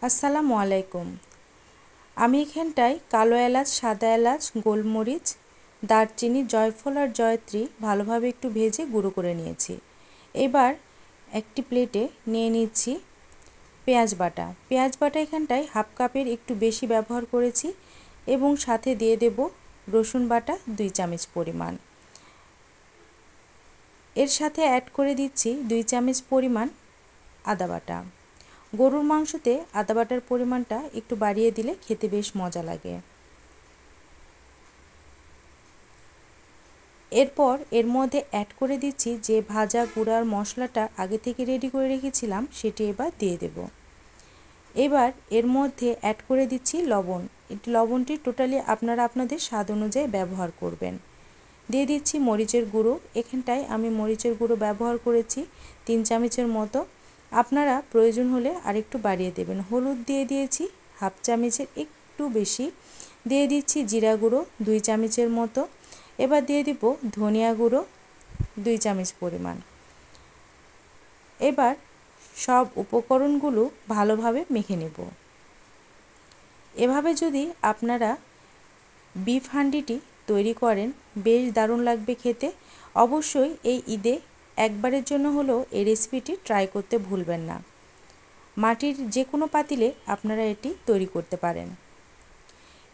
আসসালামু আলাইকুম। আমি এখানটায় কালো এলাচ, সাদা এলাচ, গোলমরিচ, দারচিনি, জয়ফল আর জয়ত্রী ভালোভাবে একটু ভেজে গুঁড়ো করে নিয়েছি। এবার একটি প্লেটে নিয়ে নিচ্ছি পেঁয়াজ বাটা। পেঁয়াজ বাটা এখানটায় হাফ কাপের একটু বেশি ব্যবহার করেছি এবং সাথে দিয়ে দেব রসুন বাটা 2 চামচ পরিমাণ। এর সাথে অ্যাড করে দিচ্ছি 2 চামচ পরিমাণ আদা বাটা। গরুর মাংসতে আদা বাটার পরিমাণটা একটু বাড়িয়ে দিলে খেতে বেশ মজা লাগে। এরপর এর মধ্যে অ্যাড করে দিচ্ছি যে ভাজা গুঁড়ার মশলাটা আগে থেকে রেডি করে রেখেছিলাম, সেটি এবার দিয়ে দেব। এবার এর মধ্যে অ্যাড করে দিচ্ছি লবণ। এটি লবণটি টোটালি আপনারা আপনাদের স্বাদ অনুযায়ী ব্যবহার করবেন। দিয়ে দিচ্ছি মরিচের গুঁড়ো। এখানটায় আমি মরিচের গুঁড়ো ব্যবহার করেছি 3 চামচের মতো। আপনারা প্রয়োজন হলে আরেকটু বাড়িয়ে দেবেন। হলুদ দিয়ে দিয়েছি হাফ চামচের একটু বেশি। দিয়ে দিচ্ছি জিরা গুঁড়ো 2 চামচের মতো। এবার দিয়ে দিব ধনিয়া গুঁড়ো 2 চামচ পরিমাণ। এবার সব উপকরণগুলো ভালোভাবে মেখে নেব। এভাবে যদি আপনারা বিফ হান্ডিটি তৈরি করেন বেশ দারুণ লাগবে খেতে। অবশ্যই এই ঈদে একবারের জন্য হলেও এই রেসিপিটি ট্রাই করতে ভুলবেন না। মাটির যে কোনো পাতিলে আপনারা এটি তৈরি করতে পারেন।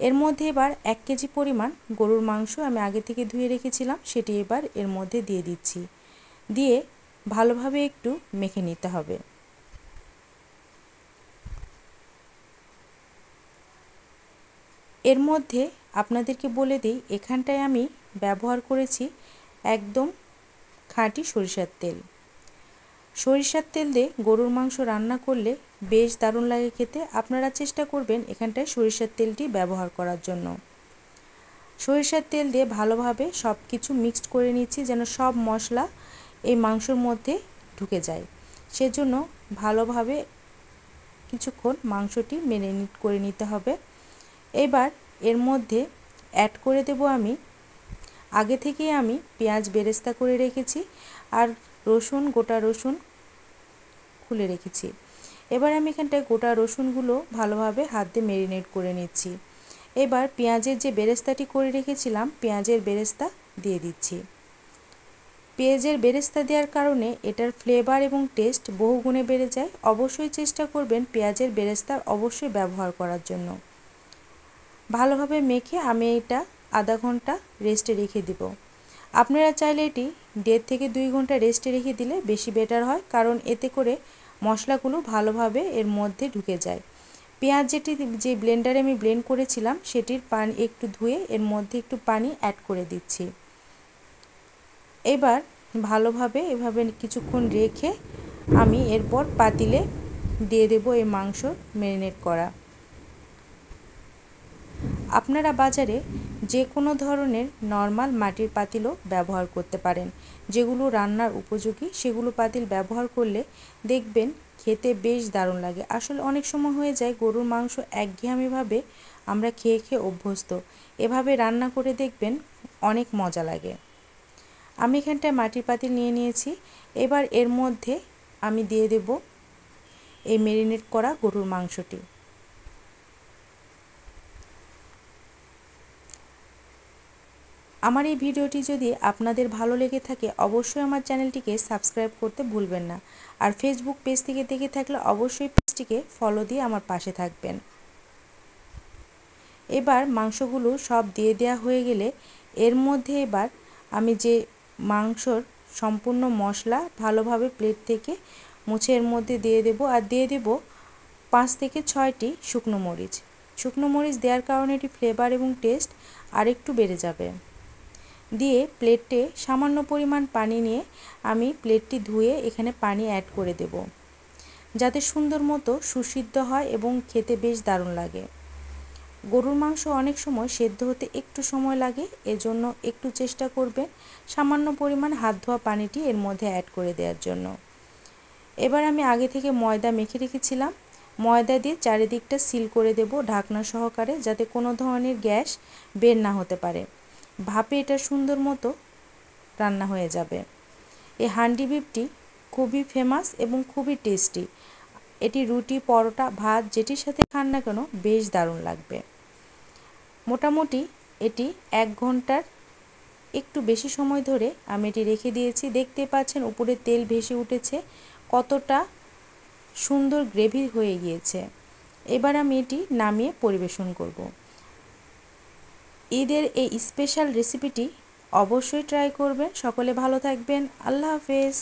এর মধ্যে এবার 1 কেজি পরিমাণ গরুর মাংস আমি আগে থেকে ধুয়ে রেখেছিলাম, সেটি এবার এর মধ্যে দিয়ে দিচ্ছি। দিয়ে ভালোভাবে একটু মেখে নিতে হবে। এর মধ্যে আপনাদেরকে বলে দিই, এখানটায় আমি ব্যবহার করেছি একদম খাঁটি সরিষার তেল। সরিষার তেল দিয়ে গরুর মাংস রান্না করলে বেশ দারুণ লাগে খেতে। আপনারা চেষ্টা করবেন এখানটায় সরিষার তেলটি ব্যবহার করার জন্য। সরিষার তেল দিয়ে ভালোভাবে সব কিছু মিক্সড করে নিচ্ছি যেন সব মশলা এই মাংসর মধ্যে ঢুকে যায়। সেজন্য ভালোভাবে কিছুক্ষণ মাংসটি ম্যারিনেট করে নিতে হবে। এবার এর মধ্যে অ্যাড করে দেব আমি আগে থেকেই আমি পেঁয়াজ বেরেস্তা করে রেখেছি আর রসুন, গোটা রসুন খুলে রেখেছি। এবার আমি এখানটায় গোটা রসুনগুলো ভালোভাবে হাত দিয়ে ম্যারিনেট করে নিচ্ছি। এবার পেঁয়াজের যে বেরেস্তাটি করে রেখেছিলাম, পেঁয়াজের বেরেস্তা দিয়ে দিচ্ছি। পেঁয়াজের বেরেস্তা দেওয়ার কারণে এটার ফ্লেভার এবং টেস্ট বহুগুণে বেড়ে যায়। অবশ্যই চেষ্টা করবেন পেঁয়াজের বেরেস্তা অবশ্যই ব্যবহার করার জন্য। ভালোভাবে মেখে আমি এটা আধা ঘন্টা রেস্টে রেখে দেব। আপনারা চাইলে এটি 1.5 থেকে 2 ঘন্টা রেস্টে রেখে দিলে বেশি বেটার হয়, কারণ এতে করে মশলাগুলো ভালোভাবে এর মধ্যে ঢুকে যায়। পেঁয়াজ যে ব্লেন্ডারে আমি ব্লেন্ড করেছিলাম সেটির পানি একটু ধুয়ে এর মধ্যে একটু পানি অ্যাড করে দিচ্ছি। এবার ভালোভাবে এভাবে কিছুক্ষণ রেখে আমি এরপর পাতিলে দিয়ে দেব এই মাংস ম্যারিনেট করা। আপনারা বাজারে যে কোনো ধরনের নর্মাল মাটির পাতিলও ব্যবহার করতে পারেন। যেগুলো রান্নার উপযোগী সেগুলো পাতিল ব্যবহার করলে দেখবেন খেতে বেশ দারুণ লাগে। আসলে অনেক সময় হয়ে যায় গরুর মাংস একঘেয়েমিভাবে আমরা খেয়ে খেয়ে অভ্যস্ত। এভাবে রান্না করে দেখবেন অনেক মজা লাগে। আমি এখানটায় মাটির পাতিল নিয়ে নিয়েছি। এবার এর মধ্যে আমি দিয়ে দেব এই ম্যারিনেট করা গরুর মাংসটি। আমার এই ভিডিওটি যদি আপনাদের ভালো লেগে থাকে অবশ্যই আমার চ্যানেলটিকে সাবস্ক্রাইব করতে ভুলবেন না। আর ফেসবুক পেজ থেকে দেখে থাকলে অবশ্যই পেজটিকে ফলো দিয়ে আমার পাশে থাকবেন। এবার মাংসগুলো সব দিয়ে দেওয়া হয়ে গেলে এর মধ্যে এবার আমি যে মাংসর সম্পূর্ণ মশলা ভালোভাবে প্লেট থেকে মুছে এর মধ্যে দিয়ে দেব। আর দিয়ে দেব 5 থেকে 6টি শুকনো মরিচ। শুকনো মরিচ দেওয়ার কারণে এটি ফ্লেভার এবং টেস্ট আরেকটু বেড়ে যাবে। দিয়ে প্লেটে সামান্য পরিমাণ পানি নিয়ে আমি প্লেটটি ধুয়ে এখানে পানি অ্যাড করে দেব, যাতে সুন্দর মতো সুসিদ্ধ হয় এবং খেতে বেশ দারুণ লাগে। গরুর মাংস অনেক সময় সেদ্ধ হতে একটু সময় লাগে, এজন্য একটু চেষ্টা করবেন সামান্য পরিমাণ হাত ধোয়া পানিটি এর মধ্যে অ্যাড করে দেওয়ার জন্য। এবার আমি আগে থেকে ময়দা মেখে রেখেছিলাম, ময়দা দিয়ে চারিদিকটা সিল করে দেব ঢাকনা সহকারে, যাতে কোনো ধরনের গ্যাস বের না হতে পারে। ভাপে এটা সুন্দর মতো রান্না হয়ে যাবে। এই হান্ডি বিফটি খুবই ফেমাস এবং খুবই টেস্টি। এটি রুটি, পরোটা, ভাত যেটির সাথে খান না কেন বেশ দারুণ লাগবে। মোটামুটি এটি 1 ঘন্টার একটু বেশি সময় ধরে আমি এটি রেখে দিয়েছি। দেখতে পাচ্ছেন উপরে তেল ভেসে উঠেছে, কতটা সুন্দর গ্রেভি হয়ে গিয়েছে। এবার আমি এটি নামিয়ে পরিবেশন করব। ঈদের এই স্পেশাল রেসিপিটি অবশ্যই ট্রাই করবেন। সকলে ভালো থাকবেন। আল্লাহ হাফেজ।